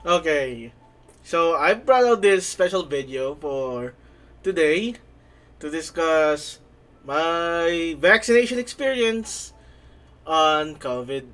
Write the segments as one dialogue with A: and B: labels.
A: Okay, so I brought out this special video for today to discuss my vaccination experience on COVID.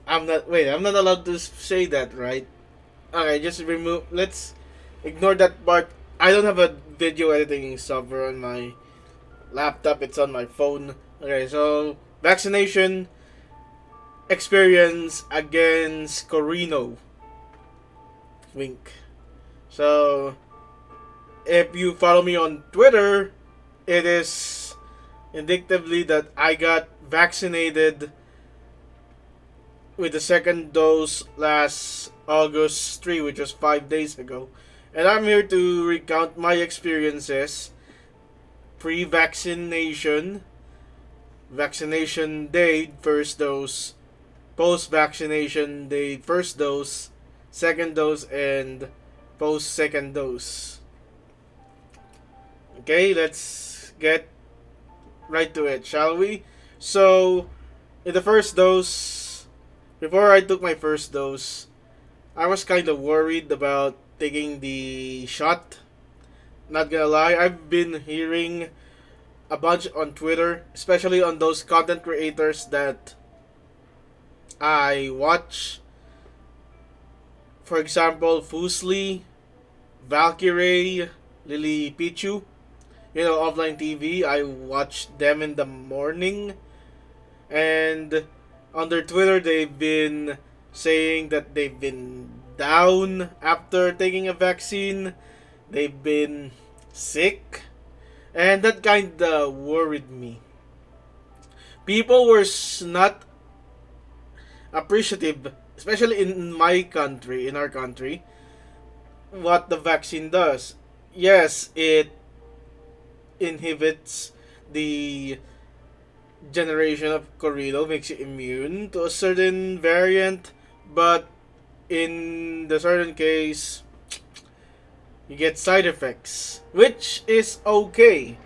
A: I'm not allowed to say that, right? Okay, just remove. Let's ignore that part. I don't have a video editing software on my laptop. It's on my phone. Okay, so vaccination experience against Corino. Wink. So if you follow me on Twitter, it is indicatively that I got vaccinated with the second dose last August 3, which was 5 days ago. And I'm here to recount my experiences pre vaccination, vaccination day, first dose, post vaccination day, first dose, second dose, and post second dose. Okay, let's get right to it, shall we? So, in the first dose, before I took my first dose, I was kind of worried about taking the shot. Not gonna lie, I've been hearing a bunch on Twitter, especially on those content creators that I watch. For example, Fusli, Valkyrie, Lily Pichu. You know, offline TV. I watch them in the morning. And on their Twitter, they've been saying that they've been down after taking a vaccine. They've been sick. And that kind of worried me. People were not appreciative, especially in my country, in our country, what the vaccine does. Yes, it inhibits the generation of corrido, makes you immune to a certain variant, but in the certain case, you get side effects, which is okay.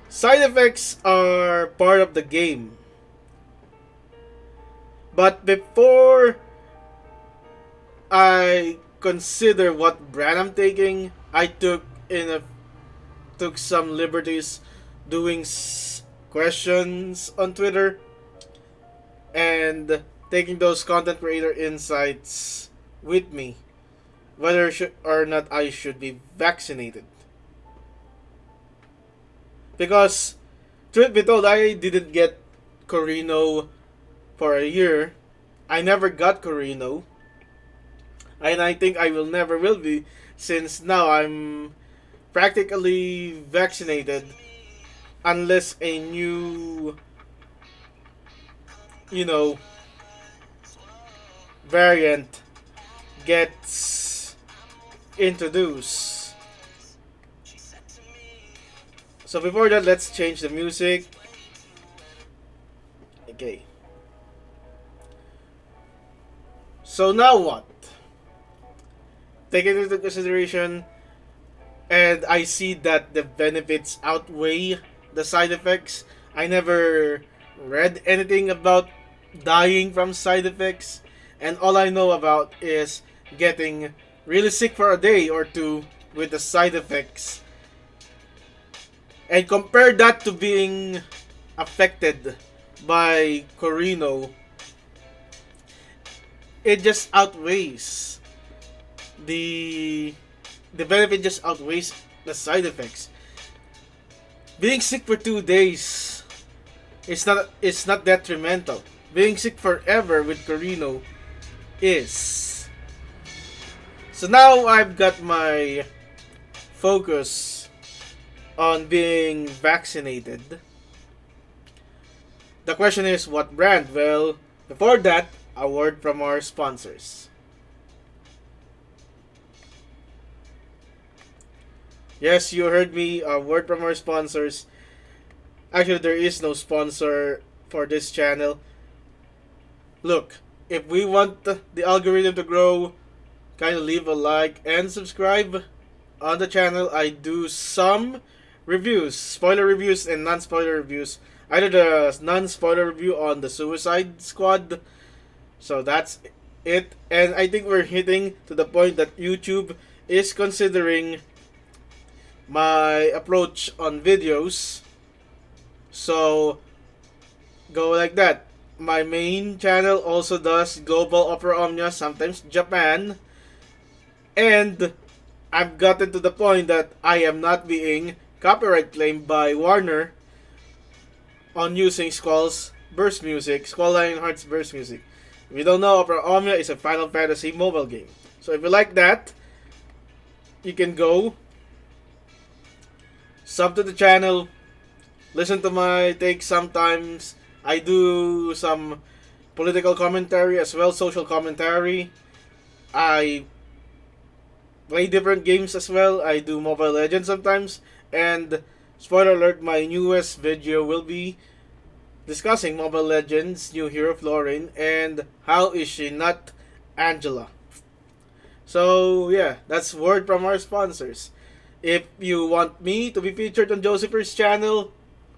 A: Side effects are part of the game. But before I consider what brand I'm taking, I took some liberties doing questions on Twitter and taking those content creator insights with me, whether or not I should be vaccinated. Because, truth be told, I didn't get Corino for a year. I never got Corino. And I think I will never will be, since now I'm practically vaccinated unless a new, you know, variant gets introduced. So before that, let's change the music. Okay. So now what? Taking into consideration, and I see that the benefits outweigh the side effects. I never read anything about dying from side effects, and all I know about is getting really sick for a day or two with the side effects. And compare that to being affected by Corino, it just outweighs the the benefit just outweighs the side effects. Being sick for 2 days it's not detrimental. Being sick forever with Corino is. So now I've got my focus on being vaccinated. The question is what brand? Well, before that, a word from our sponsors. Yes, you heard me. A word from our sponsors. Actually, there is no sponsor for this channel. Look, if we want the algorithm to grow, kind of leave a like and subscribe on the channel. I do some reviews, spoiler reviews and non-spoiler reviews. I did a non-spoiler review on the Suicide Squad So that's it. And I think we're hitting to the point that YouTube is considering my approach on videos. So go like that. My main channel also does global opera omnia, sometimes Japan, and I've gotten to the point that I am not being copyright claimed by Warner on using Squall's burst music, Squall Lionheart's burst music. If you don't know, Opera Omnia is a Final Fantasy mobile game. So if you like that, you can go sub to the channel, listen to my takes sometimes. I do some political commentary as well, social commentary. I play different games as well. I do Mobile Legends sometimes. And spoiler alert, my newest video will be discussing Mobile Legends' new hero Florin and how is she not Angela. So yeah, that's word from our sponsors. If you want me to be featured on Josepher's channel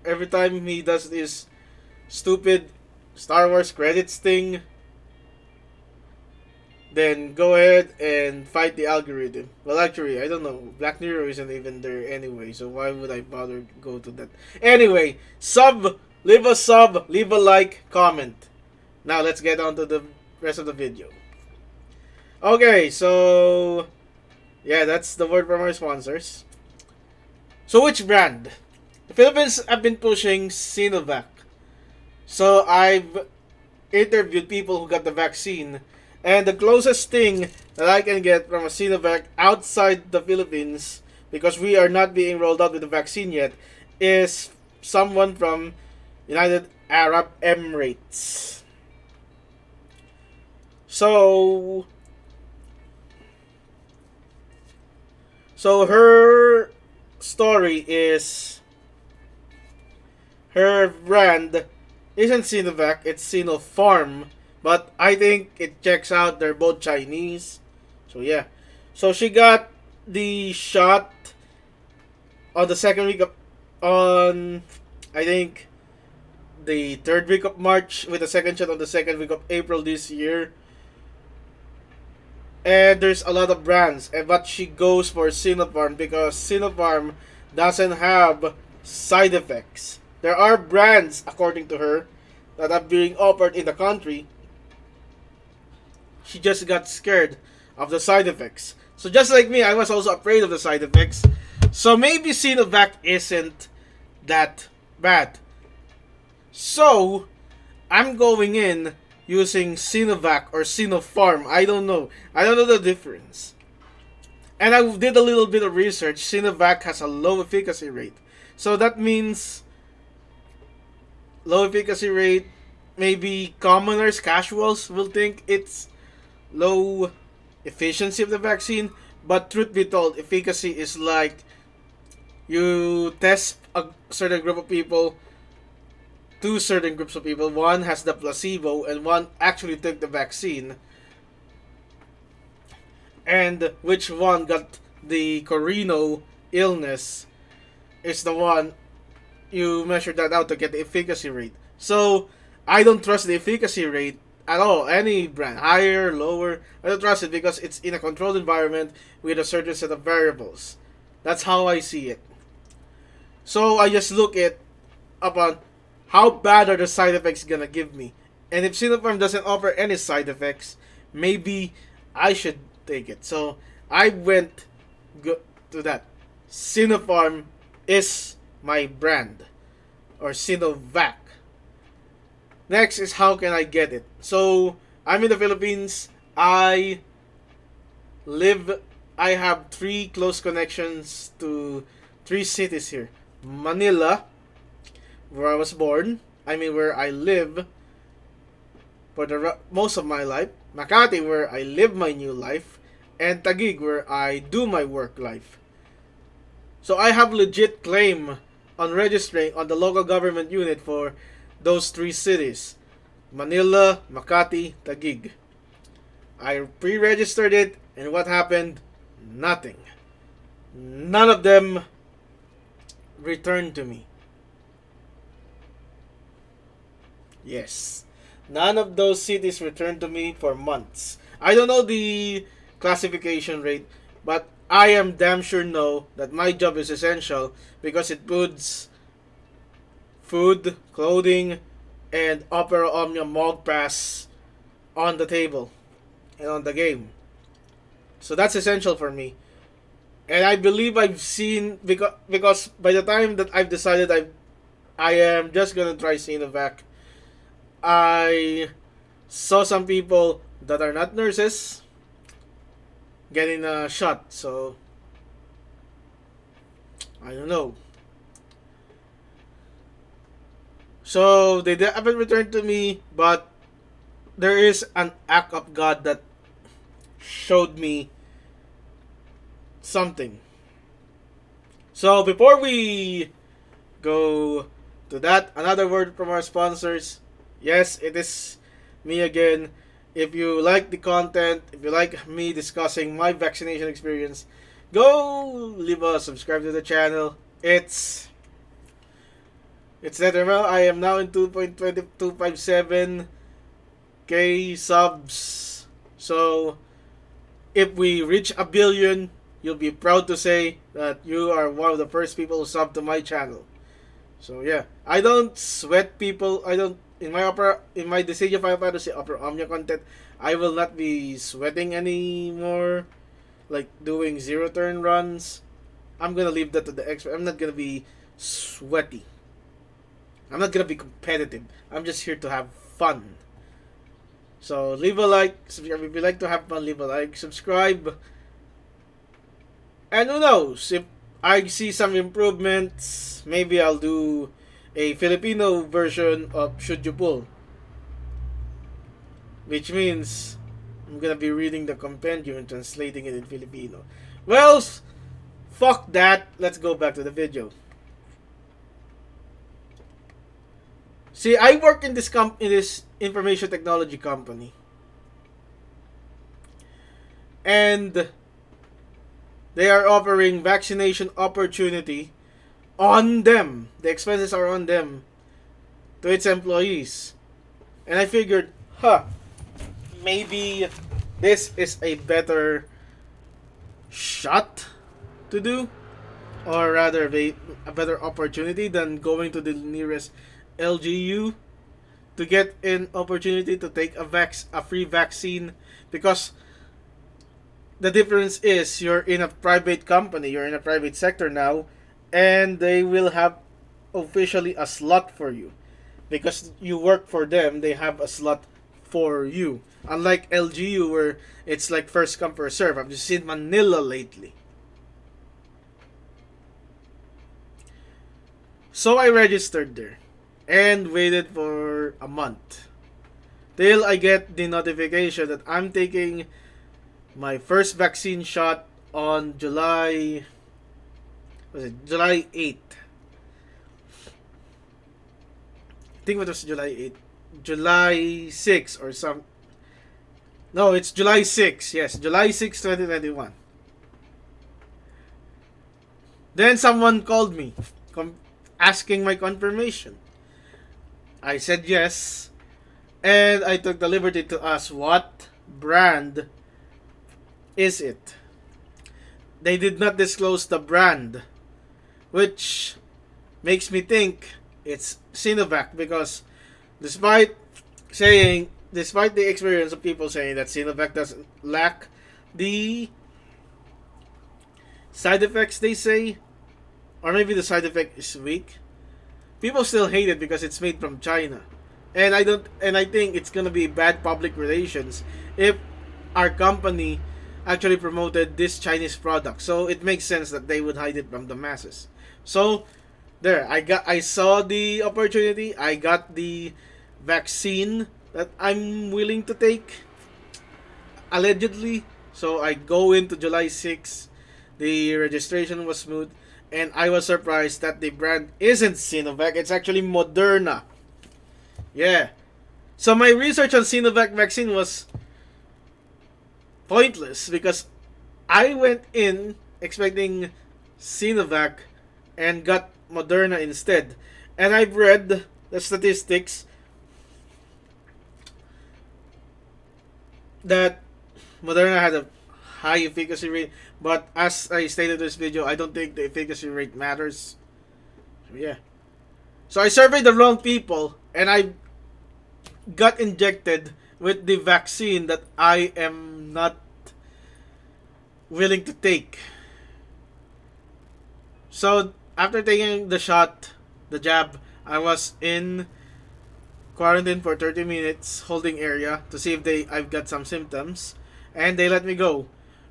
A: every time he does this stupid Star Wars credits thing, then go ahead and fight the algorithm. Well, actually, I don't know. Black Mirror isn't even there anyway, so why would I bother go to that? Anyway, leave a sub, leave a like, comment. Now let's get on to the rest of the video. Okay, so yeah, that's the word from our sponsors. So which brand? The Philippines have been pushing Sinovac. So I've interviewed people who got the vaccine, and the closest thing that I can get from a Sinovac outside the Philippines, because we are not being rolled out with the vaccine yet, is someone from United Arab Emirates. So her story is her brand isn't Sinovac, it's Sinopharm. But I think it checks out. They're both Chinese. So yeah. So she got the shot on the second week of, on I think the third week of March, with the second shot on the second week of April this year. And there's a lot of brands, but she goes for Sinopharm because Sinopharm doesn't have side effects. There are brands, according to her, that are being offered in the country. She just got scared of the side effects. So just like me, I was also afraid of the side effects. So maybe Sinovac isn't that bad. So I'm going in using Sinovac or Sinopharm. I don't know. I don't know the difference. And I did a little bit of research. Sinovac has a low efficacy rate. So that means low efficacy rate, maybe commoners, casuals will think it's low efficiency of the vaccine. But truth be told, efficacy is like you test a certain group of people, two certain groups of people. One has the placebo and one actually took the vaccine. And which one got the Corino illness is the one you measure that out to get the efficacy rate. So I don't trust the efficacy rate at all. Any brand, higher, lower, I don't trust it because it's in a controlled environment with a certain set of variables. That's how I see it. So I just look at upon how bad are the side effects gonna give me. And if Sinopharm doesn't offer any side effects, maybe I should take it. So I went to that. Sinopharm is my brand, or Sinovac. Next is how can I get it. So I'm in the Philippines. I have 3 close connections to 3 cities here. Manila, where I was born. Where I live for the most of my life. Makati, where I live my new life. And Taguig, where I do my work life. So I have legit claim on registering on the local government unit for those 3 cities. Manila, Makati, Taguig. I pre-registered it, and what happened? Nothing. None of them returned to me. Yes. None of those cities returned to me for months. I don't know the classification rate, but I am damn sure know that my job is essential because it puts food, clothing, and Opera Omnia Mog Pass on the table and on the game. So that's essential for me. And I believe I've seen because by the time that I've decided I am just gonna try Sinovac, I saw some people that are not nurses getting a shot. So I don't know. So they haven't returned to me, but there is an act of God that showed me something. So before we go to that, another word from our sponsors. Yes, it is me again. If you like the content, if you like me discussing my vaccination experience, go leave a subscribe to the channel. It's that I am now in 2.2257k subs. So if we reach a billion, you'll be proud to say that you are one of the first people who sub to my channel. So yeah, I don't sweat people. I don't in my decision Final Fantasy Opera Omnia content. I will not be sweating anymore, like doing zero turn runs. I'm gonna leave that to the expert. I'm not gonna be sweaty. I'm not gonna be competitive. I'm just here to have fun. So leave a like, subscribe if you like to have fun. Leave a like, subscribe, and who knows if I see some improvements, maybe I'll do a Filipino version of Should You Pull, which means I'm gonna be reading the compendium and translating it in Filipino. Well, fuck that. Let's go back to the video. See, I work in this information technology company, and they are offering vaccination opportunity on them. The expenses are on them to its employees. And I figured, maybe this is a better shot to do, or rather a better opportunity than going to the nearest LGU to get an opportunity to take a free vaccine, because the difference is you're in a private company, you're in a private sector now, and they will have officially a slot for you. Because you work for them, they have a slot for you. Unlike LGU where it's like first come first serve. I've just seen Manila lately. So I registered there and waited for a month till I get the notification that I'm taking my first vaccine shot on July 8th. I think it was July 8th. July 6th or some. No, it's July 6th. Yes, July 6th, 2021. Then someone called me asking my confirmation. I said yes, and I took the liberty to ask what brand is it. They did not disclose the brand, which makes me think it's Sinovac, because despite the experience of people saying that Sinovac doesn't lack the side effects they say, or maybe the side effect is weak, people still hate it because it's made from China. And I think it's gonna be bad public relations if our company actually promoted this Chinese product. So it makes sense that they would hide it from the masses. So there, I saw the opportunity. I got the vaccine that I'm willing to take, allegedly. So I go into July 6th. The registration was smooth, and I was surprised that the brand isn't Sinovac. It's actually Moderna. Yeah. So my research on Sinovac vaccine was pointless because I went in expecting Sinovac and got Moderna instead. And I've read the statistics that Moderna had a high efficacy rate, but as I stated in this video, I don't think the efficacy rate matters. So yeah. So I surveyed the wrong people, and I got injected with the vaccine that I am not willing to take. So after taking the shot, the jab, I was in quarantine for 30 minutes, holding area to see if I've got some symptoms, and they let me go.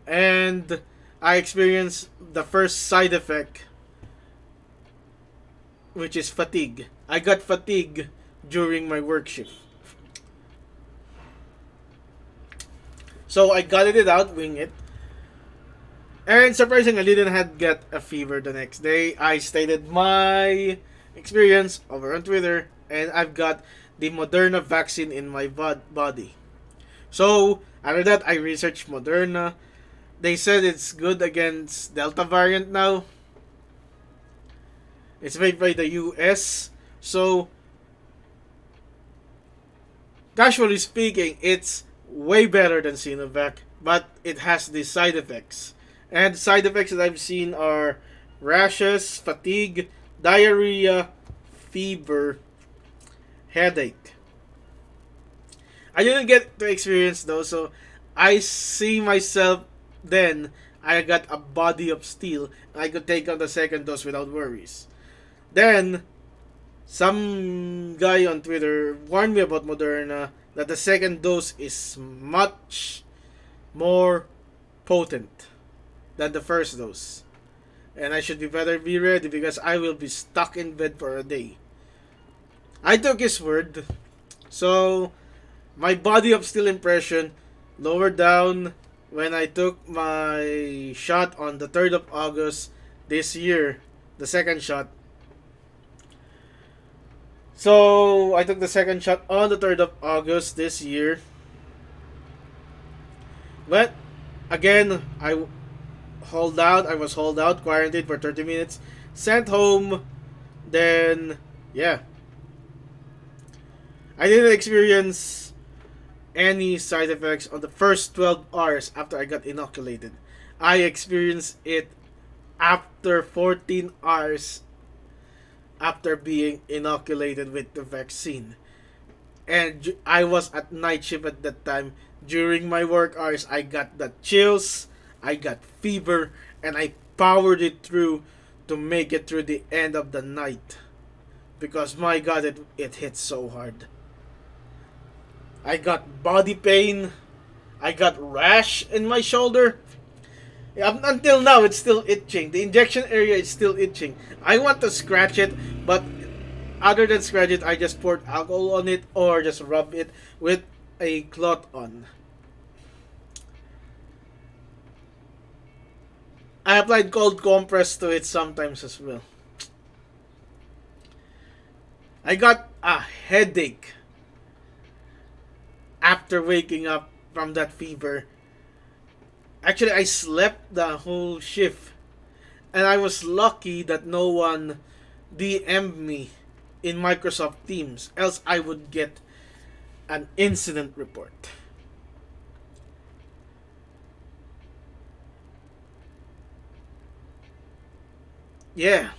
A: And I experienced the first side effect, which is fatigue. I got fatigue during my work shift. So I gutted it out, wing it. And surprisingly, I didn't have get a fever the next day. I stated my experience over on Twitter, and I've got the Moderna vaccine in my body. So after that, I researched Moderna. They said it's good against Delta variant now. It's made by the US. So casually speaking, it's way better than Sinovac, but it has these side effects. And side effects that I've seen are rashes, fatigue, diarrhea, fever, headache. I didn't get to experience those, so I see myself then. I got a body of steel. I could take on the second dose without worries. Then, some guy on Twitter warned me about Moderna that the second dose is much more potent than the first dose. And I should better be ready because I will be stuck in bed for a day. I took his word. So, my body of steel impression lowered down when I took my shot on the 3rd of August this year. The second shot. So, I took the second shot on the 3rd of August this year. But, again, I was hauled out, quarantined for 30 minutes, sent home, then, yeah. I didn't experience any side effects on the first 12 hours after I got inoculated. I experienced it after 14 hours after being inoculated with the vaccine. And I was at night shift at that time. During my work hours, I got the chills, I got fever, and I powered it through to make it through the end of the night. Because my god, it hit so hard. I got body pain. I got rash in my shoulder. Up until now, it's still itching. The injection area is still itching. I want to scratch it, but other than scratch it, I just poured alcohol on it or just rub it with a cloth on. I applied cold compress to it sometimes as well. I got a headache after waking up from that fever. Actually, I slept the whole shift. And I was lucky that no one DM'd me in Microsoft Teams. Else I would get an incident report. Yeah.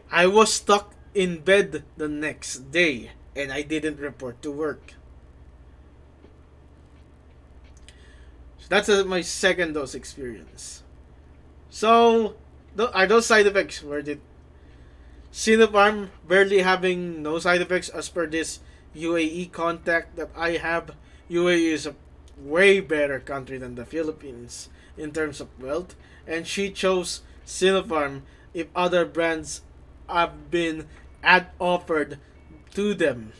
A: I was stuck in bed the next day and I didn't report to work. So that's my second dose experience. So, are those side effects worth it? Sinopharm barely having no side effects as per this UAE contact that I have. UAE is a way better country than the Philippines in terms of wealth, and she chose Sinopharm if other brands have been offered to them.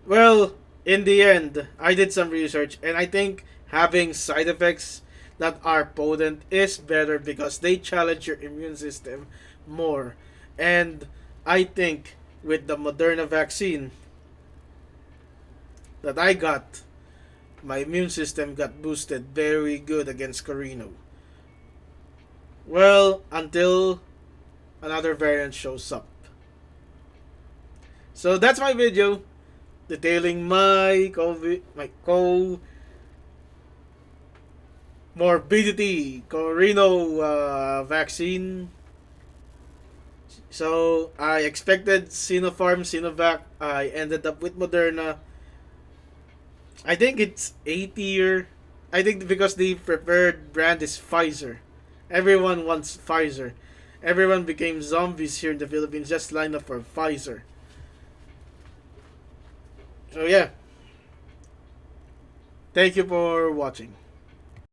A: Well, in the end, I did some research and I think having side effects that are potent is better because they challenge your immune system more. And I think with the Moderna vaccine that I got, my immune system got boosted very good against Corino. Well, until another variant shows up. So that's my video. detailing my morbidity, Corino vaccine. So I expected Sinopharm, Sinovac. I ended up with Moderna. I think it's 80 I think because the preferred brand is Pfizer. Everyone wants Pfizer. Everyone became zombies here in the Philippines. Just line up for Pfizer. So yeah, thank you for watching.